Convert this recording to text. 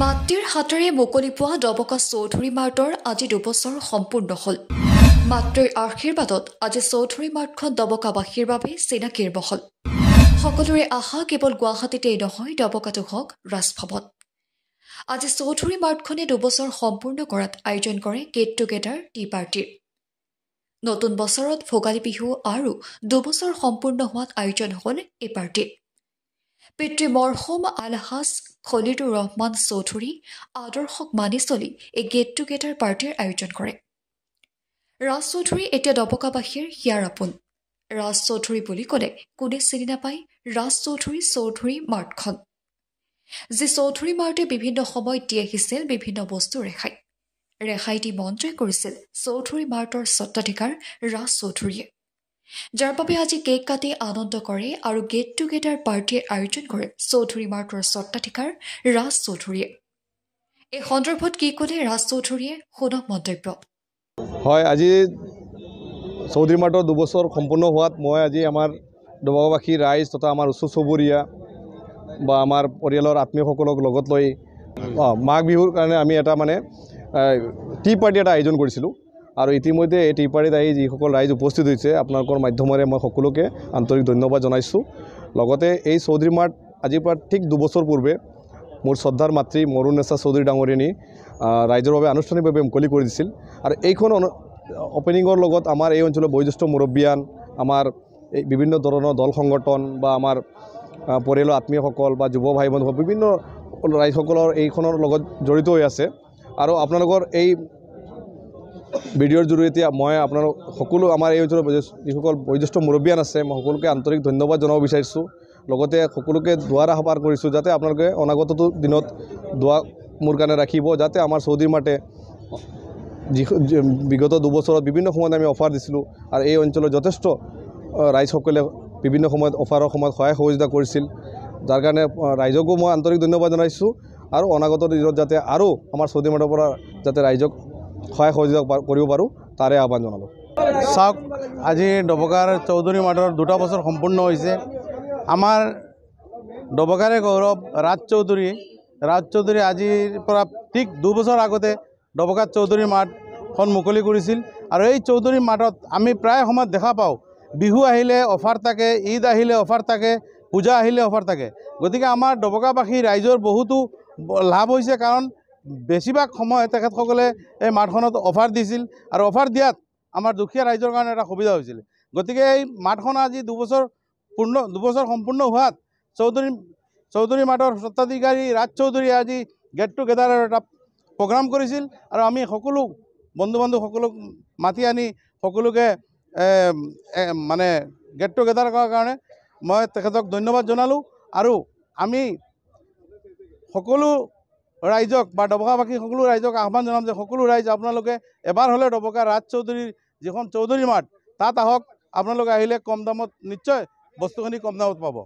মাতৃৰ হাতেৰে মুকলি পোৱা ডবকা চৌধুৰী মাৰ্টৰ আজি 2 বছৰ সম্পূৰ্ণ হ'ল। মাতৃৰ আশীৰ্বাদত আজি চৌধুৰী মাৰ্টখন ডবকাবাসীৰ বাবে চিনাকিৰ বহল। সকলোৰে আশা কেৱল গুৱাহাটীতেই নহয়, ডবকাটো হওক ৰাজভৱন। আজি চৌধুৰী মাৰ্টখনে 2 বছৰ সম্পূৰ্ণ কৰাত আয়োজন কৰে গেট টুগেডাৰ টি পাৰ্টিৰ। নতুন বছৰত ভোগালী বিহু আৰু 2 বছৰ সম্পূৰ্ণ হোৱাত আয়োজন হ'ল এই পাৰ্টিৰ। পিতৃ মৰহুম আলহাজ খলিলুৰ ৰহমান চৌধুৰী আদৰ্শক মানি চলি এই গেট টুগেডাৰ পাৰ্টিৰ আয়োজন কৰে। ৰাজ চৌধুৰী এতিয়া ডবকাবাসীৰ হিয়াৰ আপোন। ৰাজ চৌধুৰী বুলি ক'লে কোনে চিনি নাপায় ৰাজ চৌধুৰী মাৰ্টখন। যি চৌধুৰী মাৰ্টে বিভিন্ন সময়ত দি আহিছিল বিভিন্ন বস্তু ৰেহাই দি মন জয় কৰিছিল চৌধুৰী মাৰ্টৰ স্বত্বাধিকাৰ ৰাজ চৌধুৰীয়ে, যাৰ বাবে আজি কেক কাটি আনন্দ কৰে আৰু গেট টুগেডাৰ পাৰ্টিৰ আয়োজন কৰে চৌধুৰী মাৰ্টৰ স্বত্বাধিকাৰ ৰাজ চৌধুৰীয়ে। এই সন্দৰ্ভত কি ক'লে ৰাজ চৌধুৰীয়ে, শুনক মন্তব্য। হয়, আজি চৌধুৰী মাৰ্টৰ 2 বছৰ সম্পূৰ্ণ হোৱাত মই আজি আমাৰ ডবকাবাসী ৰাইজ তথা আমাৰ ওচৰ চুবুৰীয়া বা আমাৰ পৰিয়ালৰ আত্মীয়সকলক লগত লৈ মাঘ বিহুৰ কাৰণে আমি এটা টি পাৰ্টি এটা আয়োজন কৰিছিলোঁ। আৰু ইতিমধ্যে এই টি পাৰ্টিত আহি যিসকল ৰাইজ উপস্থিত হৈছে আপোনালোকৰ মাধ্যমেৰে মই সকলোকে আন্তৰিক ধন্যবাদ জনাইছোঁ। লগতে এই চৌধুৰী মাৰ্ট আজিৰ পৰা ঠিক 2 বছৰ পূৰ্বে মোৰ শ্ৰদ্ধাৰ মাতৃ মৰুণনেছা চৌধুৰী ডাঙৰীয়ানী ৰাইজৰ বাবে আনুষ্ঠানিকভাৱে মুকলি কৰি দিছিল। আৰু এইখন অপেনিঙৰ লগত আমাৰ এই অঞ্চলৰ বয়োজ্যেষ্ঠ মুৰব্বীয়ান, আমাৰ এই বিভিন্ন ধৰণৰ দল সংগঠন বা আমাৰ পৰিয়ালৰ আত্মীয়সকল বা যুৱ ভাই বন্ধুসকল বিভিন্ন ৰাইজসকলৰ এইখনৰ লগত জড়িত হৈ আছে। আৰু আপোনালোকৰ এই ভিডিঅ'ৰ জৰিয়তে মই আপোনালোক সকলো আমাৰ এই অঞ্চলৰ যিসকল বয়োজ্যেষ্ঠ মুৰব্বীয়ান আছে মই সকলোকে আন্তৰিক ধন্যবাদ জনাব বিচাৰিছোঁ। লগতে সকলোকে দুৱাৰ আহ্বান কৰিছোঁ যাতে আপোনালোকে অনাগত দিনত দুৱা মোৰ কাৰণে ৰাখিব, যাতে আমাৰ চৌধুৰী মাৰ্টে বিগত 2 বছৰত বিভিন্ন সময়ত আমি অফাৰ দিছিলোঁ আৰু এই অঞ্চলৰ যথেষ্ট ৰাইজসকলে বিভিন্ন সময়ত অফাৰৰ সময়ত সহায় সহযোগিতা কৰিছিল, যাৰ কাৰণে ৰাইজকো মই আন্তৰিক ধন্যবাদ জনাইছোঁ। আৰু অনাগত দিনত যাতে আৰু আমাৰ চৌধুৰী মাৰ্টৰ পৰা যাতে ৰাইজক সহায় সহযোগিতা কৰিব পাৰোঁ তাৰে আহ্বান জনালোঁ। চাওক, আজি ডবকাৰ চৌধুৰী মাৰ্টৰ 2টা বছৰ সম্পূৰ্ণ হৈছে। আমাৰ ডবকাৰে গৌৰৱ ৰাজ চৌধুৰী আজিৰ পৰা ঠিক 2 বছৰ আগতে ডবকাৰ চৌধুৰী মাৰ্টখন মুকলি কৰিছিল। আৰু এই চৌধুৰী মাৰ্টত আমি প্ৰায় সময়ত দেখা পাওঁ বিহু আহিলে অফাৰ থাকে, ঈদ আহিলে অফাৰ থাকে, পূজা আহিলে অফাৰ থাকে। গতিকে আমাৰ ডবকাবাসী ৰাইজৰ বহুতো লাভ হৈছে, কাৰণ বেছিভাগ সময় তেখেতসকলে এই মাৰ্টখনত অফাৰ দিছিল আৰু অফাৰ দিয়াত আমাৰ দুখীয়া ৰাইজৰ কাৰণে এটা সুবিধা হৈছিল। গতিকে এই মাৰ্টখন আজি 2 বছৰ সম্পূৰ্ণ হোৱাত চৌধুৰী মাৰ্টৰ স্বত্বাধিকাৰী ৰাজ চৌধুৰীয়ে আজি গেট টুগেডাৰৰ এটা প্ৰগ্ৰাম কৰিছিল। আৰু আমি সকলো বন্ধু বান্ধৱ সকলোক মাতি আনি সকলোকে গেট টুগেডাৰ কৰাৰ কাৰণে মই তেখেতক ধন্যবাদ জনালোঁ। আৰু আমি সকলো ৰাইজক বা ডবকাবাসী সকলো ৰাইজক আহ্বান জনাম যে সকলো ৰাইজ আপোনালোকে এবাৰ হ'লে ডবকা ৰাজ চৌধুৰীৰ যিখন চৌধুৰী মাৰ্ট তাত আহক। আপোনালোকে আহিলে কম দামত নিশ্চয় বস্তুখিনি কম দামত পাব।